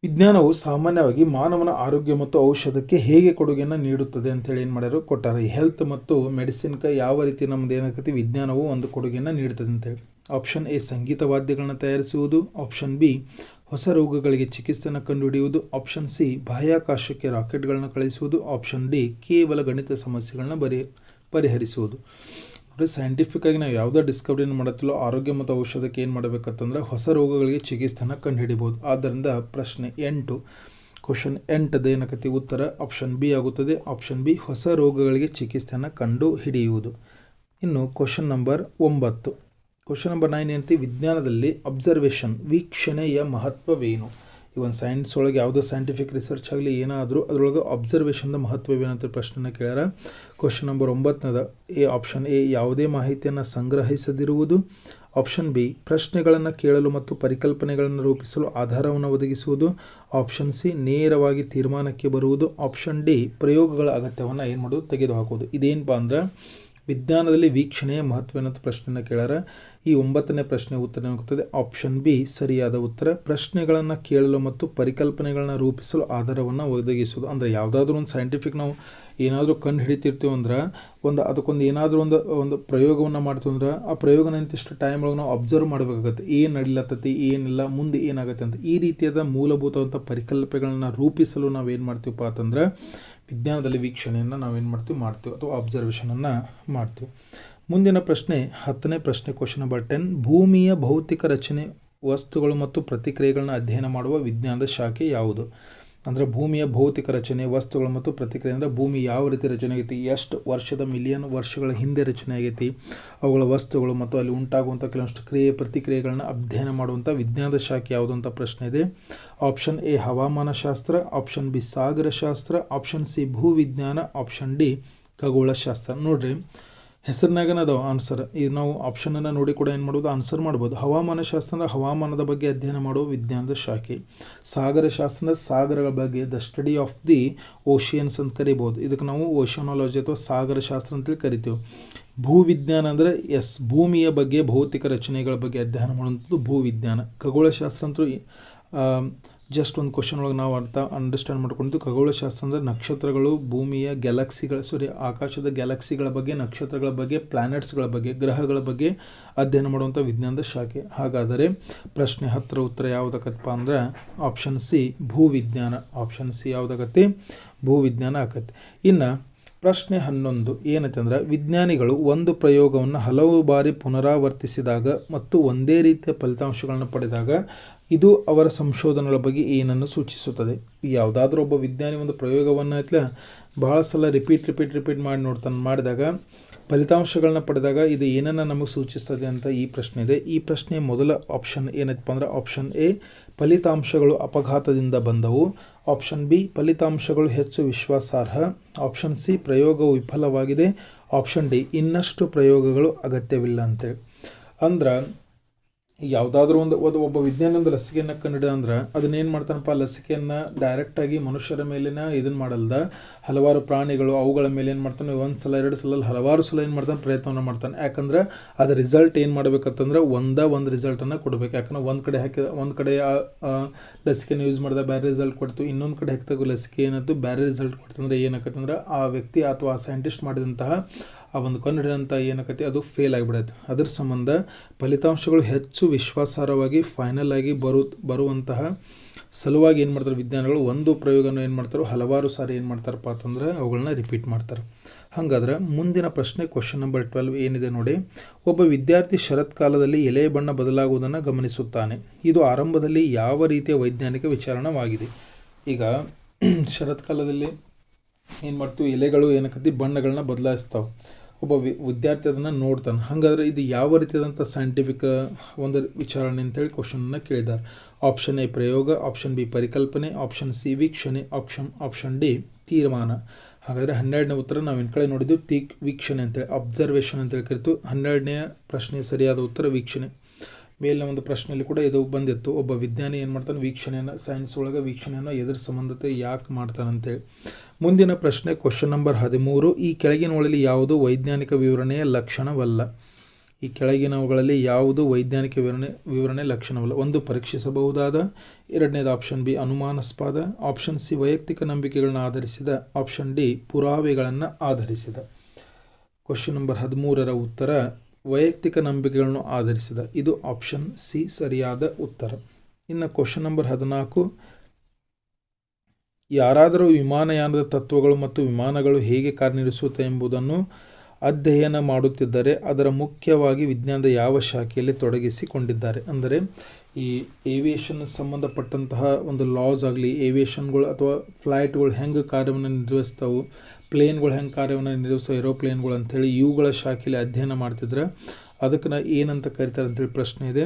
ವಿಜ್ಞಾನವು ಸಾಮಾನ್ಯವಾಗಿ ಮಾನವನ ಆರೋಗ್ಯ ಮತ್ತು ಔಷಧಕ್ಕೆ ಹೇಗೆ ಕೊಡುಗೆಯನ್ನು ನೀಡುತ್ತದೆ ಅಂತೇಳಿ ಏನು ಮಾಡ್ಯಾರು ಕೊಟ್ಟಾರೆ. ಹೆಲ್ತ್ ಮತ್ತು ಮೆಡಿಸಿನ್ಗೆ ಯಾವ ರೀತಿ ನಮ್ದು ಏನಾಗತ್ತೆ ವಿಜ್ಞಾನವು ಒಂದು ಕೊಡುಗೆಯನ್ನು ನೀಡುತ್ತದೆ ಅಂತೇಳಿ. ಆಪ್ಷನ್ ಎ ಸಂಗೀತ ವಾದ್ಯಗಳನ್ನು ತಯಾರಿಸುವುದು, ಆಪ್ಷನ್ ಬಿ ಹೊಸ ರೋಗಗಳಿಗೆ ಚಿಕಿತ್ಸೆಯನ್ನು ಕಂಡುಹಿಡಿಯುವುದು, ಆಪ್ಷನ್ ಸಿ ಬಾಹ್ಯಾಕಾಶಕ್ಕೆ ರಾಕೆಟ್ಗಳನ್ನು ಕಳಿಸುವುದು, ಆಪ್ಷನ್ ಡಿ ಕೇವಲ ಗಣಿತ ಸಮಸ್ಯೆಗಳನ್ನ ಪರಿಹರಿಸುವುದು. ನೋಡಿ, ಸೈಂಟಿಫಿಕ್ ಆಗಿ ನಾವು ಯಾವುದೋ ಡಿಸ್ಕವರಿಯನ್ನು ಮಾಡುತ್ತಲೋ ಆರೋಗ್ಯ ಮತ್ತು ಔಷಧಕ್ಕೆ ಏನು ಮಾಡಬೇಕಂತಂದ್ರೆ ಹೊಸ ರೋಗಗಳಿಗೆ ಚಿಕಿತ್ಸೆಯನ್ನು ಕಂಡುಹಿಡಿಬೋದು. ಆದ್ದರಿಂದ ಪ್ರಶ್ನೆ 8 ಕ್ವಶನ್ 8ದ ಏನಕತಿ ಉತ್ತರ ಆಪ್ಷನ್ ಬಿ ಆಗುತ್ತದೆ. ಆಪ್ಷನ್ ಬಿ ಹೊಸ ರೋಗಗಳಿಗೆ ಚಿಕಿತ್ಸೆಯನ್ನು ಕಂಡು ಹಿಡಿಯುವುದು. ಇನ್ನು ಕ್ವಶನ್ ನಂಬರ್ 9, ಕ್ವಶನ್ ನಂಬರ್ 9 ಏನಂತ, ವಿಜ್ಞಾನದಲ್ಲಿ ಅಬ್ಸರ್ವೇಷನ್ ವೀಕ್ಷಣೆಯ ಮಹತ್ವವೇನು? ಈ ಒಂದು ಸೈನ್ಸ್ ಒಳಗೆ ಯಾವುದೋ ಸೈಂಟಿಫಿಕ್ ರಿಸರ್ಚ್ ಆಗಲಿ ಏನಾದರೂ ಅದರೊಳಗೆ ಅಬ್ಸರ್ವೇಷನ್ದ ಮಹತ್ವವೇನಂತ ಪ್ರಶ್ನೆನ ಕೇಳ್ಯಾರ. ಕ್ವಶನ್ ನಂಬರ್ 9ನೇದ ಆಪ್ಷನ್ ಎ ಯಾವುದೇ ಮಾಹಿತಿಯನ್ನು ಸಂಗ್ರಹಿಸದಿರುವುದು, ಆಪ್ಷನ್ ಬಿ ಪ್ರಶ್ನೆಗಳನ್ನು ಕೇಳಲು ಮತ್ತು ಪರಿಕಲ್ಪನೆಗಳನ್ನು ರೂಪಿಸಲು ಆಧಾರವನ್ನು ಒದಗಿಸುವುದು, ಆಪ್ಷನ್ ಸಿ ನೇರವಾಗಿ ತೀರ್ಮಾನಕ್ಕೆ ಬರುವುದು, ಆಪ್ಷನ್ ಡಿ ಪ್ರಯೋಗಗಳ ಅಗತ್ಯವನ್ನು ಏನು ಮಾಡೋದು ತೆಗೆದುಹಾಕುವುದು. ಇದೇನಪ್ಪ ಅಂದ್ರೆ ವಿಜ್ಞಾನದಲ್ಲಿ ವೀಕ್ಷಣೆಯ ಮಹತ್ವ ಅನ್ನೋ ಪ್ರಶ್ನೆಯನ್ನು ಕೇಳ್ಯಾರ. ಈ 9ನೇ ಪ್ರಶ್ನೆ ಉತ್ತರ ಏನಾಗುತ್ತದೆ? ಆಪ್ಷನ್ ಬಿ ಸರಿಯಾದ ಉತ್ತರ. ಪ್ರಶ್ನೆಗಳನ್ನು ಕೇಳಲು ಮತ್ತು ಪರಿಕಲ್ಪನೆಗಳನ್ನ ರೂಪಿಸಲು ಆಧಾರವನ್ನು ಒದಗಿಸುವುದು. ಅಂದರೆ ಯಾವುದಾದ್ರೂ ಒಂದು ಸೈಂಟಿಫಿಕ್ ನಾವು ಏನಾದರೂ ಕಂಡು ಹಿಡಿತಿರ್ತೀವಿ ಅಂದ್ರೆ ಅದಕ್ಕೊಂದು ಏನಾದರೂ ಒಂದು ಪ್ರಯೋಗವನ್ನು ಮಾಡ್ತೀವಿ ಅಂದ್ರೆ ಆ ಪ್ರಯೋಗನ ಇಂತಿಷ್ಟು ಟೈಮ್ ಒಳಗೆ ನಾವು ಅಬ್ಸರ್ವ್ ಮಾಡಬೇಕಾಗತ್ತೆ. ಏನು ನಡಿಲತ್ತತಿ, ಏನಿಲ್ಲ, ಮುಂದೆ ಏನಾಗುತ್ತೆ ಅಂತ. ಈ ರೀತಿಯಾದ ಮೂಲಭೂತವಂಥ ಪರಿಕಲ್ಪನೆಗಳನ್ನ ರೂಪಿಸಲು ನಾವೇನು ಮಾಡ್ತೀವಪ್ಪ ಅಂತಂದ್ರೆ ವಿಜ್ಞಾನದಲ್ಲಿ ವೀಕ್ಷಣೆಯನ್ನು ನಾವೇನು ಮಾಡ್ತೀವಿ ಅಥವಾ ಅಬ್ಸರ್ವೇಷನನ್ನು ಮಾಡ್ತೀವಿ. ಮುಂದಿನ ಪ್ರಶ್ನೆ 10ನೇ ಪ್ರಶ್ನೆ, ಕ್ವಶನ್ ನಂಬರ್ 10. ಭೂಮಿಯ ಭೌತಿಕ ರಚನೆ, ವಸ್ತುಗಳು ಮತ್ತು ಪ್ರತಿಕ್ರಿಯೆಗಳನ್ನ ಅಧ್ಯಯನ ಮಾಡುವ ವಿಜ್ಞಾನದ ಶಾಖೆ ಯಾವುದು? ಅಂದರೆ ಭೂಮಿಯ ಭೌತಿಕ ರಚನೆ, ವಸ್ತುಗಳು ಮತ್ತು ಪ್ರತಿಕ್ರಿಯೆ ಅಂದರೆ ಭೂಮಿ ಯಾವ ರೀತಿ ರಚನೆ ಆಗೈತಿ, ಎಷ್ಟು ವರ್ಷದ ಮಿಲಿಯನ್ ವರ್ಷಗಳ ಹಿಂದೆ ರಚನೆ ಆಗೈತಿ, ಅವುಗಳ ವಸ್ತುಗಳು ಮತ್ತು ಅಲ್ಲಿ ಉಂಟಾಗುವಂಥ ಕೆಲವೊಂದು ಪ್ರತಿಕ್ರಿಯೆಗಳನ್ನ ಅಧ್ಯಯನ ಮಾಡುವಂಥ ವಿಜ್ಞಾನದ ಶಾಖೆ ಯಾವುದು ಅಂತ ಪ್ರಶ್ನೆ ಇದೆ. ಆಪ್ಷನ್ ಎ ಹವಾಮಾನಶಾಸ್ತ್ರ, ಆಪ್ಷನ್ ಬಿ ಸಾಗರಶಾಸ್ತ್ರ, ಆಪ್ಷನ್ ಸಿ ಭೂವಿಜ್ಞಾನ, ಆಪ್ಷನ್ ಡಿ ಖಗೋಳಶಾಸ್ತ್ರ. ನೋಡ್ರಿ, ಹೆಸರಿನಾಗನ ಅದಾವ ಆನ್ಸರ್. ಈಗ ನಾವು ಆಪ್ಷನನ್ನು ನೋಡಿ ಕೂಡ ಏನು ಮಾಡ್ಬೋದು, ಆನ್ಸರ್ ಮಾಡ್ಬೋದು. ಹವಾಮಾನಶಾಸ್ತ್ರ ಅಂದರೆ ಹವಾಮಾನದ ಬಗ್ಗೆ ಅಧ್ಯಯನ ಮಾಡುವ ವಿಜ್ಞಾನದ ಶಾಖೆ. ಸಾಗರಶಾಸ್ತ್ರ ಸಾಗರಗಳ ಬಗ್ಗೆ, the study of the oceans ಅಂತ ಕರಿಬೋದು. ಇದಕ್ಕೆ ನಾವು ಓಷನಾಲಜಿ ಅಥವಾ ಸಾಗರಶಾಸ್ತ್ರ ಅಂತೇಳಿ ಕರಿತೀವಿ. ಭೂವಿಜ್ಞಾನ ಅಂದರೆ ಭೂಮಿಯ ಬಗ್ಗೆ ಭೌತಿಕ ರಚನೆಗಳ ಬಗ್ಗೆ ಅಧ್ಯಯನ ಮಾಡುವಂಥದ್ದು ಭೂವಿಜ್ಞಾನ. ಖಗೋಳಶಾಸ್ತ್ರ ಅಂತೂ ಜಸ್ಟ್ ಒಂದು ಕ್ವಶನ್ ಒಳಗೆ ನಾವು ಅಂಡರ್ಸ್ಟ್ಯಾಂಡ್ ಮಾಡ್ಕೊಂಡಿದ್ದು. ಖಗೋಳಶಾಸ್ತ್ರ ಅಂದರೆ ನಕ್ಷತ್ರಗಳು, ಭೂಮಿಯ ಆಕಾಶದ ಗ್ಯಾಲಕ್ಸಿಗಳ ಬಗ್ಗೆ, ನಕ್ಷತ್ರಗಳ ಬಗ್ಗೆ, ಪ್ಲಾನೆಟ್ಸ್ಗಳ ಬಗ್ಗೆ, ಗ್ರಹಗಳ ಬಗ್ಗೆ ಅಧ್ಯಯನ ಮಾಡುವಂಥ ವಿಜ್ಞಾನದ ಶಾಖೆ. ಹಾಗಾದರೆ ಪ್ರಶ್ನೆ 10ರ ಉತ್ತರ ಯಾವುದಕ್ಕಪ್ಪ ಅಂದ್ರೆ ಆಪ್ಷನ್ ಸಿ ಭೂವಿಜ್ಞಾನ. ಆಪ್ಷನ್ ಸಿ ಯಾವುದಾಗತ್ತೆ? ಭೂವಿಜ್ಞಾನ ಆಗತ್ತೆ. ಇನ್ನು ಪ್ರಶ್ನೆ 11 ಏನಂತಂದ್ರೆ, ವಿಜ್ಞಾನಿಗಳು ಒಂದು ಪ್ರಯೋಗವನ್ನು ಹಲವು ಬಾರಿ ಪುನರಾವರ್ತಿಸಿದಾಗ ಮತ್ತು ಒಂದೇ ರೀತಿಯ ಫಲಿತಾಂಶಗಳನ್ನು ಪಡೆದಾಗ ಇದು ಅವರ ಸಂಶೋಧನೆಗಳ ಬಗ್ಗೆ ಏನನ್ನು ಸೂಚಿಸುತ್ತದೆ? ಯಾವುದಾದ್ರೂ ಒಬ್ಬ ವಿಜ್ಞಾನಿ ಒಂದು ಪ್ರಯೋಗವನ್ನು ಬಹಳ ಸಲ ರಿಪೀಟ್ ಮಾಡಿದಾಗ ಫಲಿತಾಂಶಗಳನ್ನ ಪಡೆದಾಗ ಇದು ಏನನ್ನು ನಮಗೆ ಸೂಚಿಸ್ತದೆ ಅಂತ ಈ ಪ್ರಶ್ನೆ ಇದೆ. ಈ ಪ್ರಶ್ನೆ ಮೊದಲ ಆಪ್ಷನ್ ಏನಪ್ಪ ಅಂದ್ರೆ ಆಪ್ಷನ್ ಎ ಫಲಿತಾಂಶಗಳು ಅಪಘಾತದಿಂದ ಬಂದವು, ಆಪ್ಷನ್ ಬಿ ಫಲಿತಾಂಶಗಳು ಹೆಚ್ಚು ವಿಶ್ವಾಸಾರ್ಹ, ಆಪ್ಷನ್ ಸಿ ಪ್ರಯೋಗವು ವಿಫಲವಾಗಿದೆ, ಆಪ್ಷನ್ ಡಿ ಇನ್ನಷ್ಟು ಪ್ರಯೋಗಗಳು ಅಗತ್ಯವಿಲ್ಲ ಅಂತೇಳಿ. ಅಂದ್ರೆ ಯಾವುದಾದ್ರೂ ಒಬ್ಬ ವಿಜ್ಞಾನ ಒಂದು ಲಸಿಕೆಯನ್ನು ಕಂಡಿಡ ಅಂದ್ರೆ ಅದನ್ನೇನು ಮಾಡ್ತಾನಪ್ಪ, ಲಸಿಕೆಯನ್ನು ಡೈರೆಕ್ಟಾಗಿ ಮನುಷ್ಯರ ಮೇಲಿನ ಇದನ್ನು ಮಾಡಲ್ದ ಹಲವಾರು ಪ್ರಾಣಿಗಳು ಅವುಗಳ ಮೇಲೆ ಏನು ಮಾಡ್ತಾನೆ, ಒಂದು ಸಲ 2 ಸಲ ಹಲವಾರು ಸಲ ಏನು ಮಾಡ್ತಾನೆ, ಪ್ರಯತ್ನವನ್ನು ಮಾಡ್ತಾನೆ. ಯಾಕಂದ್ರೆ ಅದು ರಿಸಲ್ಟ್ ಏನು ಮಾಡ್ಬೇಕಂತಂದ್ರೆ ಒಂದು ರಿಸಲ್ಟನ್ನು ಕೊಡಬೇಕು. ಯಾಕಂದ್ರೆ ಒಂದು ಕಡೆ ಲಸಿಕೆನ ಯೂಸ್ ಮಾಡಿದಾಗ ಬೇರೆ ರಿಸಲ್ಟ್ ಕೊಡ್ತು, ಇನ್ನೊಂದು ಕಡೆ ಹಾಕಿದಾಗ ಲಸಿಕೆ ಏನಾಯ್ತು ಬೇರೆ ರಿಸಲ್ಟ್ ಕೊಡ್ತಂದ್ರೆ ಏನಾಕತ್ತಂದ್ರೆ ಆ ವ್ಯಕ್ತಿ ಅಥವಾ ಆ ಸೈಂಟಿಸ್ಟ್ ಮಾಡಿದಂತಹ ಆ ಒಂದು ಕಂಡುಹಿಡಿದಂಥ ಏನಾಕತಿ ಅದು ಫೇಲ್ ಆಗಿಬಿಡತ್ತೆ. ಅದ್ರ ಸಂಬಂಧ ಫಲಿತಾಂಶಗಳು ಹೆಚ್ಚು ವಿಶ್ವಾಸಾರ್ಹವಾಗಿ ಫೈನಲ್ ಆಗಿ ಬರುವಂತಹ ಸಲುವಾಗಿ ಏನು ಮಾಡ್ತಾರೆ ವಿಜ್ಞಾನಿಗಳು, ಒಂದು ಪ್ರಯೋಗನ ಏನು ಮಾಡ್ತಾರೆ ಹಲವಾರು ಸಾರಿ ಏನು ಮಾಡ್ತಾರಪ್ಪ ಅಂತಂದ್ರೆ ಅವುಗಳನ್ನ ರಿಪೀಟ್ ಮಾಡ್ತಾರೆ. ಹಾಗಾದ್ರೆ ಮುಂದಿನ ಪ್ರಶ್ನೆ ಕ್ವಶನ್ ನಂಬರ್ 12 ಏನಿದೆ ನೋಡಿ. ಒಬ್ಬ ವಿದ್ಯಾರ್ಥಿ ಶರತ್ಕಾಲದಲ್ಲಿ ಎಲೆಯ ಬಣ್ಣ ಬದಲಾಗುವುದನ್ನು ಗಮನಿಸುತ್ತಾನೆ. ಇದು ಆರಂಭದಲ್ಲಿ ಯಾವ ರೀತಿಯ ವೈಜ್ಞಾನಿಕ ವಿಚಾರಣವಾಗಿದೆ? ಈಗ ಶರತ್ಕಾಲದಲ್ಲಿ ಏನು ಮಾಡ್ತೀವಿ, ಎಲೆಗಳು ಏನಕ್ಕತಿ ಬಣ್ಣಗಳನ್ನ ಬದಲಾಯಿಸ್ತಾವೆ. ಒಬ್ಬ ವಿದ್ಯಾರ್ಥಿ ಅದನ್ನು ನೋಡ್ತಾನೆ. ಹಾಗಾದರೆ ಇದು ಯಾವ ರೀತಿಯಾದಂಥ ಸೈಂಟಿಫಿಕ್ ಒಂದು ವಿಚಾರಣೆ ಅಂತೇಳಿ ಕ್ವಶನನ್ನು ಕೇಳಿದ್ದಾರೆ. ಆಪ್ಷನ್ ಎ ಪ್ರಯೋಗ, ಆಪ್ಷನ್ ಬಿ ಪರಿಕಲ್ಪನೆ, ಆಪ್ಷನ್ ಸಿ ವೀಕ್ಷಣೆ, ಆಪ್ಷನ್ ಡಿ ತೀರ್ಮಾನ. ಹಾಗಾದರೆ 12ನೇ ಉತ್ತರ ನಾವು ಇನ್ನು ಕಡೆ ನೋಡಿದ್ದು ವೀಕ್ಷಣೆ ಅಂತೇಳಿ, ಅಬ್ಸರ್ವೇಷನ್ ಅಂತೇಳಿ ಕರಿತು. 12ನೇ ಪ್ರಶ್ನೆ ಸರಿಯಾದ ಉತ್ತರ ವೀಕ್ಷಣೆ. ಮೇಲಿನ ಒಂದು ಪ್ರಶ್ನೆಯಲ್ಲಿ ಕೂಡ ಇದು ಬಂದಿತ್ತು. ಒಬ್ಬ ವಿಜ್ಞಾನಿ ಏನು ಮಾಡ್ತಾನೆ, ವೀಕ್ಷಣೆಯನ್ನು ಸೈನ್ಸ್ ಒಳಗೆ ವೀಕ್ಷಣೆಯನ್ನು ಎದುರು ಸಂಬಂಧತೆ ಯಾಕೆ ಮಾಡ್ತಾನಂತೇಳಿ. ಮುಂದಿನ ಪ್ರಶ್ನೆ ಕ್ವಶನ್ ನಂಬರ್ 13. ಈ ಕೆಳಗಿನವುಗಳಲ್ಲಿ ಯಾವುದು ವೈಜ್ಞಾನಿಕ ವಿವರಣೆಯ ಲಕ್ಷಣವಲ್ಲ? ಈ ಕೆಳಗಿನವುಗಳಲ್ಲಿ ಯಾವುದು ವೈಜ್ಞಾನಿಕ ವಿವರಣೆ ಲಕ್ಷಣವಲ್ಲ? ಒಂದು ಪರೀಕ್ಷಿಸಬಹುದಾದ, ಎರಡನೇದು ಆಪ್ಷನ್ ಬಿ ಅನುಮಾನಾಸ್ಪದ, ಆಪ್ಷನ್ ಸಿ ವೈಯಕ್ತಿಕ ನಂಬಿಕೆಗಳನ್ನು ಆಧರಿಸಿದ, ಆಪ್ಷನ್ ಡಿ ಪುರಾವೆಗಳನ್ನು ಆಧರಿಸಿದ. ಕ್ವಶನ್ ನಂಬರ್ 13ರ ಉತ್ತರ ವೈಯಕ್ತಿಕ ನಂಬಿಕೆಗಳನ್ನು ಆಧರಿಸಿದ. ಇದು ಆಪ್ಷನ್ ಸಿ ಸರಿಯಾದ ಉತ್ತರ. ಇನ್ನು ಕ್ವಶನ್ ನಂಬರ್ 14. ಯಾರಾದರೂ ವಿಮಾನಯಾನದ ತತ್ವಗಳು ಮತ್ತು ವಿಮಾನಗಳು ಹೇಗೆ ಕಾರ್ಯನಿರ್ವಹಿಸುತ್ತೆ ಎಂಬುದನ್ನು ಅಧ್ಯಯನ ಮಾಡುತ್ತಿದ್ದರೆ ಅದರ ಮುಖ್ಯವಾಗಿ ವಿಜ್ಞಾನದ ಯಾವ ಶಾಖೆಯಲ್ಲಿ ತೊಡಗಿಸಿಕೊಂಡಿದ್ದಾರೆ? ಅಂದರೆ ಈ ಏವಿಯೇಷನ್ ಸಂಬಂಧಪಟ್ಟಂತಹ ಒಂದು ಲಾಸ್ ಆಗಲಿ, ಏವಿಯೇಷನ್ಗಳು ಅಥವಾ ಫ್ಲೈಟ್ಗಳು ಹೆಂಗೆ ಕಾರ್ಯವನ್ನು ನಿರ್ವಹಿಸ್ತಾವೆ, ಪ್ಲೇನ್ಗಳು ಹೆಂಗೆ ಕಾರ್ಯವನ್ನು ನಿರ್ವಹಿಸೋ ಏರೋಪ್ಲೇನ್ಗಳು ಅಂಥೇಳಿ ಇವುಗಳ ಶಾಖೆಯಲ್ಲಿ ಅಧ್ಯಯನ ಮಾಡ್ತಿದ್ರೆ ಅದಕ್ಕೆ ಏನಂತ ಕರಿತಾರೆ ಅಂತೇಳಿ ಪ್ರಶ್ನೆ ಇದೆ.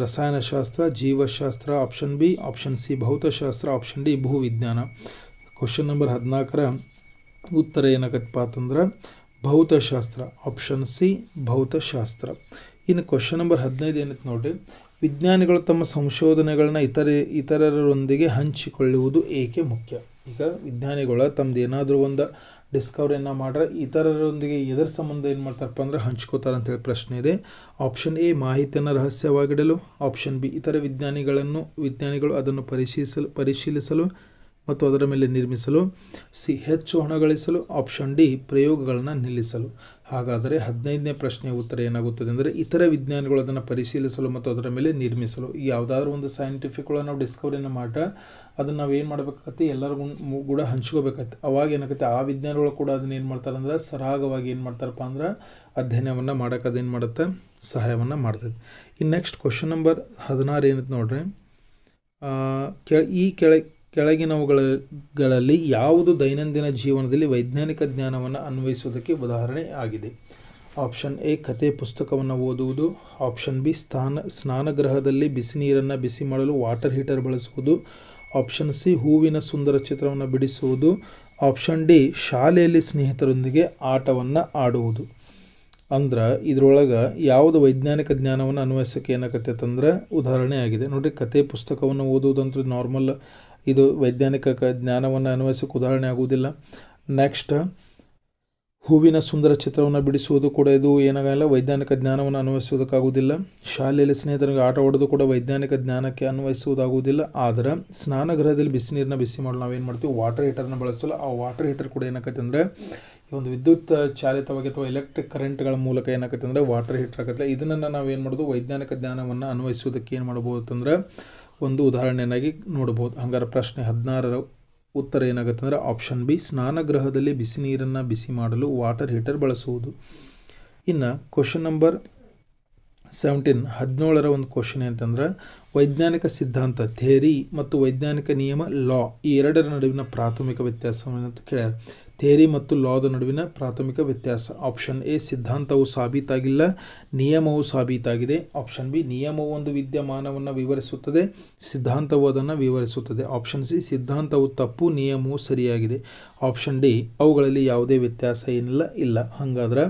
ರಸಾಯನಶಾಸ್ತ್ರ, ಜೀವಶಾಸ್ತ್ರ, ಆಪ್ಷನ್ ಬಿ, ಆಪ್ಷನ್ ಸಿ ಭೌತಶಾಸ್ತ್ರ, ಆಪ್ಷನ್ ಡಿ ಭೂವಿಜ್ಞಾನ. ಕ್ವಶನ್ ನಂಬರ್ 14ರ ಉತ್ತರ ಏನಾಗತ್ತಪ್ಪ ಅಂತಂದ್ರೆ ಭೌತಶಾಸ್ತ್ರ, ಆಪ್ಷನ್ ಸಿ ಭೌತಶಾಸ್ತ್ರ. ಇನ್ನು ಕ್ವಶನ್ ನಂಬರ್ 15 ಏನೈತೆ ನೋಡಿರಿ. ವಿಜ್ಞಾನಿಗಳು ತಮ್ಮ ಸಂಶೋಧನೆಗಳನ್ನ ಇತರರೊಂದಿಗೆ ಹಂಚಿಕೊಳ್ಳುವುದು ಏಕೆ ಮುಖ್ಯ? ಈಗ ವಿಜ್ಞಾನಿಗಳು ತಮ್ಮದು ಏನಾದರೂ ಒಂದು ಡಿಸ್ಕವರಿಯನ್ನು ಮಾಡ್ರೆ ಇತರರೊಂದಿಗೆ ಎದರ ಸಂಬಂಧ ಏನು ಮಾಡ್ತಾರಪ್ಪ ಅಂದ್ರೆ ಹಂಚ್ಕೋತಾರೆ ಅಂತೇಳಿ ಪ್ರಶ್ನೆ ಇದೆ. ಆಪ್ಷನ್ ಎ ಮಾಹಿತಿಯನ್ನು ರಹಸ್ಯವಾಗಿಡಲು, ಆಪ್ಷನ್ ಬಿ ಇತರ ವಿಜ್ಞಾನಿಗಳು ಅದನ್ನು ಪರಿಶೀಲಿಸಲು ಮತ್ತು ಅದರ ಮೇಲೆ ನಿರ್ಮಿಸಲು, ಸಿ ಹೆಚ್ಚು ಹಣ ಗಳಿಸಲು, ಆಪ್ಷನ್ ಡಿ ಪ್ರಯೋಗಗಳನ್ನು ನಿಲ್ಲಿಸಲು. ಹಾಗಾದರೆ 15ನೇ ಪ್ರಶ್ನೆಯ ಉತ್ತರ ಏನಾಗುತ್ತದೆ ಅಂದರೆ ಇತರ ವಿಜ್ಞಾನಿಗಳು ಅದನ್ನು ಪರಿಶೀಲಿಸಲು ಮತ್ತು ಅದರ ಮೇಲೆ ನಿರ್ಮಿಸಲು. ಯಾವುದಾದ್ರೂ ಒಂದು ಸೈಂಟಿಫಿಕ್ಗಳು ನಾವು ಡಿಸ್ಕವರಿಯನ್ನು ಮಾಡ್ರೆ ಅದನ್ನು ನಾವು ಏನು ಮಾಡಬೇಕಾಗತ್ತೆ, ಎಲ್ಲರಿಗೂ ಕೂಡ ಹಂಚ್ಕೋಬೇಕಾಗತ್ತೆ. ಅವಾಗ ಏನಾಗುತ್ತೆ, ಆ ವಿಜ್ಞಾನಿಗಳು ಕೂಡ ಅದನ್ನ ಏನು ಮಾಡ್ತಾರೆ ಅಂದ್ರೆ ಸರಾಗವಾಗಿ ಏನು ಮಾಡ್ತಾರಪ್ಪ ಅಂದ್ರೆ ಅಧ್ಯಯನವನ್ನು ಮಾಡೋಕೆ ಅದೇನು ಮಾಡುತ್ತೆ, ಸಹಾಯವನ್ನು ಮಾಡ್ತದೆ. ಇನ್ನು ನೆಕ್ಸ್ಟ್ ಕ್ವಶನ್ ನಂಬರ್ 16 ಏನಂತ ನೋಡ್ರಿ, ಕೆಳಗಿನವುಗಳಲ್ಲಿ ಯಾವುದು ದೈನಂದಿನ ಜೀವನದಲ್ಲಿ ವೈಜ್ಞಾನಿಕ ಜ್ಞಾನವನ್ನು ಅನ್ವಯಿಸುವುದಕ್ಕೆ ಉದಾಹರಣೆ ಆಗಿದೆ? ಆಪ್ಷನ್ ಎ ಕತೆ ಪುಸ್ತಕವನ್ನು ಓದುವುದು, ಆಪ್ಷನ್ ಬಿ ಸ್ನಾನಗೃಹದಲ್ಲಿ ಬಿಸಿ ನೀರನ್ನು ಬಿಸಿ ಮಾಡಲು ವಾಟರ್ ಹೀಟರ್ ಬಳಸುವುದು, ಆಪ್ಷನ್ ಸಿ ಹೂವಿನ ಸುಂದರ ಚಿತ್ರವನ್ನು ಬಿಡಿಸುವುದು, ಆಪ್ಷನ್ ಡಿ ಶಾಲೆಯಲ್ಲಿ ಸ್ನೇಹಿತರೊಂದಿಗೆ ಆಟವನ್ನು ಆಡುವುದು. ಅಂದ್ರೆ ಇದ್ರೊಳಗೆ ಯಾವುದು ವೈಜ್ಞಾನಿಕ ಜ್ಞಾನವನ್ನು ಅನ್ವಯಿಸೋಕ್ಕೆ ಏನಾಗತ್ತೆ ಅಂದ್ರೆ ಉದಾಹರಣೆ ಆಗಿದೆ. ನೋಡಿರಿ, ಕತೆ ಪುಸ್ತಕವನ್ನು ಓದುವುದಂತೂ ನಾರ್ಮಲ್, ಇದು ವೈಜ್ಞಾನಿಕ ಜ್ಞಾನವನ್ನು ಅನ್ವಯಿಸೋಕ್ಕೆ ಉದಾಹರಣೆ ಆಗುವುದಿಲ್ಲ. ನೆಕ್ಸ್ಟ್ ಹೂವಿನ ಸುಂದರ ಚಿತ್ರವನ್ನು ಬಿಡಿಸುವುದು ಕೂಡ ಇದು ಏನಾಗಲ್ಲ, ವೈಜ್ಞಾನಿಕ ಜ್ಞಾನವನ್ನು ಅನ್ವಯಿಸುವುದಕ್ಕಾಗುವುದಿಲ್ಲ. ಶಾಲೆಯಲ್ಲಿ ಸ್ನೇಹಿತರಿಗೆ ಆಟ ಆಡೋದು ಕೂಡ ವೈಜ್ಞಾನಿಕ ಜ್ಞಾನಕ್ಕೆ ಅನ್ವಯಿಸುವುದಾಗುವುದಿಲ್ಲ. ಆದರೆ ಸ್ನಾನಗೃಹದಲ್ಲಿ ಬಿಸಿ ನೀರನ್ನ ಬಿಸಿ ಮಾಡಲು ನಾವೇನು ಮಾಡ್ತೀವಿ, ವಾಟರ್ ಹೀಟರ್ನ ಬಳಸಲ್ಲ. ಆ ವಾಟರ್ ಹೀಟರ್ ಕೂಡ ಏನಾಗತ್ತೆ ಅಂದರೆ ಒಂದು ವಿದ್ಯುತ್ ಚಾಲಿತವಾಗಿ ಅಥವಾ ಎಲೆಕ್ಟ್ರಿಕ್ ಕರೆಂಟ್ಗಳ ಮೂಲಕ ಏನಾಗುತ್ತೆ ಅಂದರೆ ವಾಟರ್ ಹೀಟರ್ ಆಗುತ್ತೆ. ಇದನ್ನು ನಾವೇನು ಮಾಡೋದು, ವೈಜ್ಞಾನಿಕ ಜ್ಞಾನವನ್ನು ಅನ್ವಯಿಸುವುದಕ್ಕೆ ಏನು ಮಾಡ್ಬೋದು ಅಂತಂದ್ರೆ ಒಂದು ಉದಾಹರಣೆಯಾಗಿ ನೋಡ್ಬೋದು. ಹಂಗಾರೆ ಪ್ರಶ್ನೆ 16ರ ಉತ್ತರ ಏನಾಗುತ್ತೆ ಅಂದರೆ ಆಪ್ಷನ್ ಬಿ ಸ್ನಾನಗೃಹದಲ್ಲಿ ಬಿಸಿ ನೀರನ್ನು ಬಿಸಿ ಮಾಡಲು ವಾಟರ್ ಹೀಟರ್ ಬಳಸುವುದು. ಇನ್ನು ಕ್ವಶನ್ ನಂಬರ್ 17ರ ಒಂದು ಕ್ವಶನ್ ಅಂತಂದ್ರೆ ವೈಜ್ಞಾನಿಕ ಸಿದ್ಧಾಂತ ಥಿಯರಿ ಮತ್ತು ವೈಜ್ಞಾನಿಕ ನಿಯಮ ಲಾ ಈ ಎರಡರ ನಡುವಿನ ಪ್ರಾಥಮಿಕ ವ್ಯತ್ಯಾಸವನ್ನು ಅಂತ ಕೇಳ್ಯಾರ. ಥಿಯರಿ ಮತ್ತು ಲಾದ ನಡುವಿನ ಪ್ರಾಥಮಿಕ ವ್ಯತ್ಯಾಸ. ಆಪ್ಷನ್ ಎ ಸಿದ್ಧಾಂತವು ಸಾಬೀತಾಗಿಲ್ಲ, ನಿಯಮವು ಸಾಬೀತಾಗಿದೆ. ಆಪ್ಷನ್ ಬಿ ನಿಯಮವು ಒಂದು ವಿದ್ಯಮಾನವನ್ನು ವಿವರಿಸುತ್ತದೆ, ಸಿದ್ಧಾಂತವು ಅದನ್ನು ವಿವರಿಸುತ್ತದೆ. ಆಪ್ಷನ್ ಸಿ ಸಿದ್ಧಾಂತವು ತಪ್ಪು, ನಿಯಮವು ಸರಿಯಾಗಿದೆ. ಆಪ್ಷನ್ ಡಿ ಅವುಗಳಲ್ಲಿ ಯಾವುದೇ ವ್ಯತ್ಯಾಸ ಇಲ್ಲ. ಹಾಗಾದ್ರೆ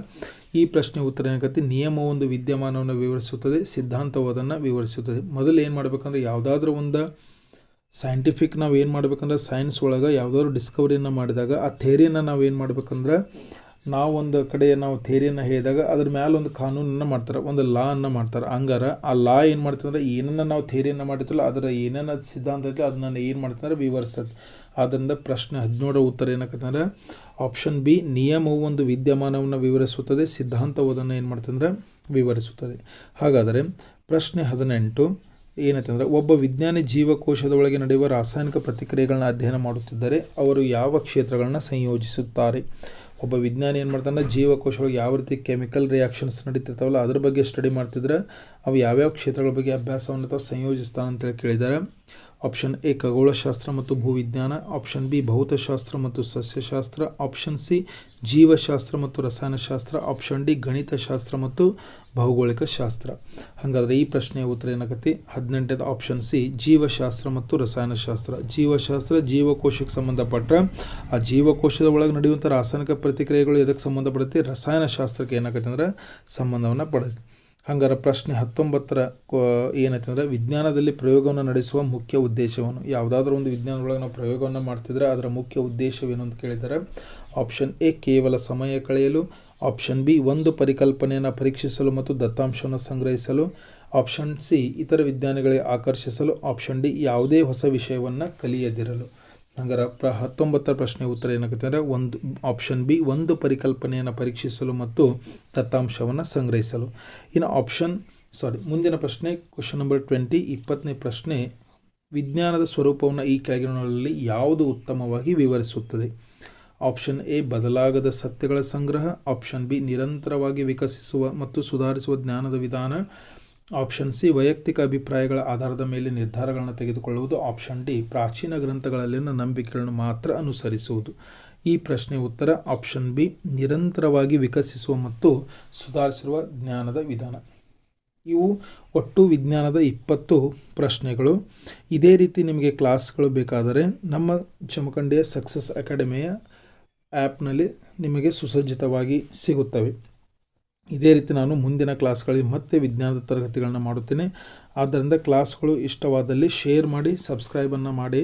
ಈ ಪ್ರಶ್ನೆ ಉತ್ತರ ಏನಾಗುತ್ತೆ, ನಿಯಮವು ಒಂದು ವಿದ್ಯಮಾನವನ್ನು ವಿವರಿಸುತ್ತದೆ, ಸಿದ್ಧಾಂತವು ಅದನ್ನು ವಿವರಿಸುತ್ತದೆ. ಮೊದಲು ಏನು ಮಾಡಬೇಕಂದ್ರೆ ಯಾವುದಾದ್ರೂ ಒಂದು ಸೈಂಟಿಫಿಕ್ ನಾವು ಏನು ಮಾಡ್ಬೇಕಂದ್ರೆ ಸೈನ್ಸ್ ಒಳಗೆ ಯಾವುದಾದ್ರು ಡಿಸ್ಕವರಿಯನ್ನು ಮಾಡಿದಾಗ ಆ ಥಿಯರಿಯನ್ನು ನಾವು ಏನು ಮಾಡ್ಬೇಕಂದ್ರೆ ನಾವು ಒಂದು ಕಡೆ ನಾವು ಥಿಯರಿಯನ್ನು ಹೇಳಿದಾಗ ಅದ್ರ ಮೇಲೆ ಒಂದು ಕಾನೂನನ್ನು ಮಾಡ್ತಾರೆ, ಒಂದು ಲಾ ಅನ್ನು ಮಾಡ್ತಾರೆ. ಹಂಗಾರೆ ಆ ಲಾ ಏನು ಮಾಡ್ತಂದ್ರೆ ಏನನ್ನ ನಾವು ಥಿಯರಿಯನ್ನು ಮಾಡಿರ್ತೀವಲ್ಲ ಅದರ ಏನೇನು ಸಿದ್ಧಾಂತ ಐತೆ ಅದನ್ನು ಏನು ಮಾಡ್ತಾರೆ, ವಿವರಿಸ್ತದೆ. ಆದ್ದರಿಂದ ಪ್ರಶ್ನೆ 17ರ ಉತ್ತರ ಏನಾಗತ್ತಂದ್ರೆ ಆಪ್ಷನ್ ಬಿ ನಿಯಮವು ಒಂದು ವಿದ್ಯಮಾನವನ್ನು ವಿವರಿಸುತ್ತದೆ, ಸಿದ್ಧಾಂತವು ಅದನ್ನು ಏನು ಮಾಡ್ತಂದ್ರೆ ವಿವರಿಸುತ್ತದೆ. ಹಾಗಾದರೆ ಪ್ರಶ್ನೆ 18 ಏನಂತಂದರೆ ಒಬ್ಬ ವಿಜ್ಞಾನಿ ಜೀವಕೋಶದ ಒಳಗೆ ನಡೆಯುವ ರಾಸಾಯನಿಕ ಪ್ರತಿಕ್ರಿಯೆಗಳನ್ನ ಅಧ್ಯಯನ ಮಾಡುತ್ತಿದ್ದರೆ ಅವರು ಯಾವ ಕ್ಷೇತ್ರಗಳನ್ನ ಸಂಯೋಜಿಸುತ್ತಾರೆ? ಒಬ್ಬ ವಿಜ್ಞಾನಿ ಏನು ಮಾಡ್ತಾನೆ, ಜೀವಕೋಶ ಒಳಗೆ ಯಾವ ರೀತಿ ಕೆಮಿಕಲ್ ರಿಯಾಕ್ಷನ್ಸ್ ನಡೀತಿರ್ತಾವಲ್ಲ ಅದ್ರ ಬಗ್ಗೆ ಸ್ಟಡಿ ಮಾಡ್ತಿದ್ರೆ ಅವು ಯಾವ್ಯಾವ ಕ್ಷೇತ್ರಗಳ ಬಗ್ಗೆ ಅಭ್ಯಾಸವನ್ನು ಅಥವಾ ಸಂಯೋಜಿಸ್ತಾನೆ ಅಂತೇಳಿ ಕೇಳಿದ್ದಾರೆ. ಆಪ್ಷನ್ ಎ ಖಗೋಳಶಾಸ್ತ್ರ ಮತ್ತು ಭೂವಿಜ್ಞಾನ, ಆಪ್ಷನ್ ಬಿ ಭೌತಶಾಸ್ತ್ರ ಮತ್ತು ಸಸ್ಯಶಾಸ್ತ್ರ, ಆಪ್ಷನ್ ಸಿ ಜೀವಶಾಸ್ತ್ರ ಮತ್ತು ರಸಾಯನಶಾಸ್ತ್ರ, ಆಪ್ಷನ್ ಡಿ ಗಣಿತಶಾಸ್ತ್ರ ಮತ್ತು ಭೌಗೋಳಿಕ ಶಾಸ್ತ್ರ. ಹಾಗಾದರೆ ಈ ಪ್ರಶ್ನೆಯ ಉತ್ತರ ಏನಾಗುತ್ತೆ, 18ನೇದು ಆಪ್ಷನ್ ಸಿ ಜೀವಶಾಸ್ತ್ರ ಮತ್ತು ರಸಾಯನಶಾಸ್ತ್ರ. ಜೀವಶಾಸ್ತ್ರ ಜೀವಕೋಶಕ್ಕೆ ಸಂಬಂಧಪಟ್ಟ ಆ ಜೀವಕೋಶದ ಒಳಗೆ ನಡೆಯುವಂಥ ರಾಸಾಯನಿಕ ಪ್ರತಿಕ್ರಿಯೆಗಳು ಎದಕ್ಕೆ ಸಂಬಂಧಪಡುತ್ತೆ, ರಸಾಯನಶಾಸ್ತ್ರಕ್ಕೆ ಏನಾಗುತ್ತೆ ಅಂದರೆ ಸಂಬಂಧವನ್ನು ಪಡೆಯುತ್ತೆ. ಹಂಗಾರೆ ಪ್ರಶ್ನೆ 19ರ ಏನೈತೆ ಅಂದರೆ ವಿಜ್ಞಾನದಲ್ಲಿ ಪ್ರಯೋಗವನ್ನು ನಡೆಸುವ ಮುಖ್ಯ ಉದ್ದೇಶವನ್ನು, ಯಾವುದಾದ್ರೂ ಒಂದು ವಿಜ್ಞಾನದೊಳಗೆ ನಾವು ಪ್ರಯೋಗವನ್ನು ಮಾಡ್ತಿದ್ರೆ ಅದರ ಮುಖ್ಯ ಉದ್ದೇಶವೇನು ಅಂತ ಕೇಳಿದ್ದಾರೆ. ಆಪ್ಷನ್ ಎ ಕೇವಲ ಸಮಯ ಕಳೆಯಲು, ಆಪ್ಷನ್ ಬಿ ಒಂದು ಪರಿಕಲ್ಪನೆಯನ್ನು ಪರೀಕ್ಷಿಸಲು ಮತ್ತು ದತ್ತಾಂಶವನ್ನು ಸಂಗ್ರಹಿಸಲು, ಆಪ್ಷನ್ ಸಿ ಇತರ ವಿಜ್ಞಾನಿಗಳಿಗೆ ಆಕರ್ಷಿಸಲು, ಆಪ್ಷನ್ ಡಿ ಯಾವುದೇ ಹೊಸ ವಿಷಯವನ್ನು ಕಲಿಯದಿರಲು. ಹಂಗಾರೆ 19ರ ಪ್ರಶ್ನೆ ಉತ್ತರ ಏನಾಗುತ್ತೆ ಅಂದರೆ ಆಪ್ಷನ್ ಬಿ ಒಂದು ಪರಿಕಲ್ಪನೆಯನ್ನು ಪರೀಕ್ಷಿಸಲು ಮತ್ತು ದತ್ತಾಂಶವನ್ನು ಸಂಗ್ರಹಿಸಲು. ಇನ್ನು ಮುಂದಿನ ಪ್ರಶ್ನೆ ಕ್ವಶನ್ ನಂಬರ್ 20ನೇ ಪ್ರಶ್ನೆ ವಿಜ್ಞಾನದ ಸ್ವರೂಪವನ್ನು ಈ ಕೆಳಗಿನಗಳಲ್ಲಿ ಯಾವುದು ಉತ್ತಮವಾಗಿ ವಿವರಿಸುತ್ತದೆ? ಆಪ್ಷನ್ ಎ ಬದಲಾಗದ ಸತ್ಯಗಳ ಸಂಗ್ರಹ, ಆಪ್ಷನ್ ಬಿ ನಿರಂತರವಾಗಿ ವಿಕಸಿಸುವ ಮತ್ತು ಸುಧಾರಿಸುವ ಜ್ಞಾನದ ವಿಧಾನ, ಆಪ್ಷನ್ ಸಿ ವೈಯಕ್ತಿಕ ಅಭಿಪ್ರಾಯಗಳ ಆಧಾರದ ಮೇಲೆ ನಿರ್ಧಾರಗಳನ್ನು ತೆಗೆದುಕೊಳ್ಳುವುದು, ಆಪ್ಷನ್ ಡಿ ಪ್ರಾಚೀನ ಗ್ರಂಥಗಳಲ್ಲಿನ ನಂಬಿಕೆಗಳನ್ನು ಮಾತ್ರ ಅನುಸರಿಸುವುದು. ಈ ಪ್ರಶ್ನೆ ಉತ್ತರ ಆಪ್ಷನ್ ಬಿ ನಿರಂತರವಾಗಿ ವಿಕಸಿಸುವ ಮತ್ತು ಸುಧಾರಿಸಿರುವ ಜ್ಞಾನದ ವಿಧಾನ. ಇವು ಒಟ್ಟು ವಿಜ್ಞಾನದ 20 ಪ್ರಶ್ನೆಗಳು. ಇದೇ ರೀತಿ ನಿಮಗೆ ಕ್ಲಾಸ್ಗಳು ಬೇಕಾದರೆ ನಮ್ಮ ಜಮಖಂಡಿಯ ಸಕ್ಸಸ್ ಅಕಾಡೆಮಿಯ ಆ್ಯಪ್ನಲ್ಲಿ ನಿಮಗೆ ಸುಸಜ್ಜಿತವಾಗಿ ಸಿಗುತ್ತವೆ. ಇದೇ ರೀತಿ ನಾನು ಮುಂದಿನ ಕ್ಲಾಸ್ಗಳಲ್ಲಿ ಮತ್ತೆ ವಿಜ್ಞಾನದ ತರಗತಿಗಳನ್ನು ಮಾಡುತ್ತೇನೆ. ಆದ್ದರಿಂದ ಕ್ಲಾಸ್ಗಳು ಇಷ್ಟವಾದಲ್ಲಿ ಶೇರ್ ಮಾಡಿ, ಸಬ್ಸ್ಕ್ರೈಬನ್ನು ಮಾಡಿ.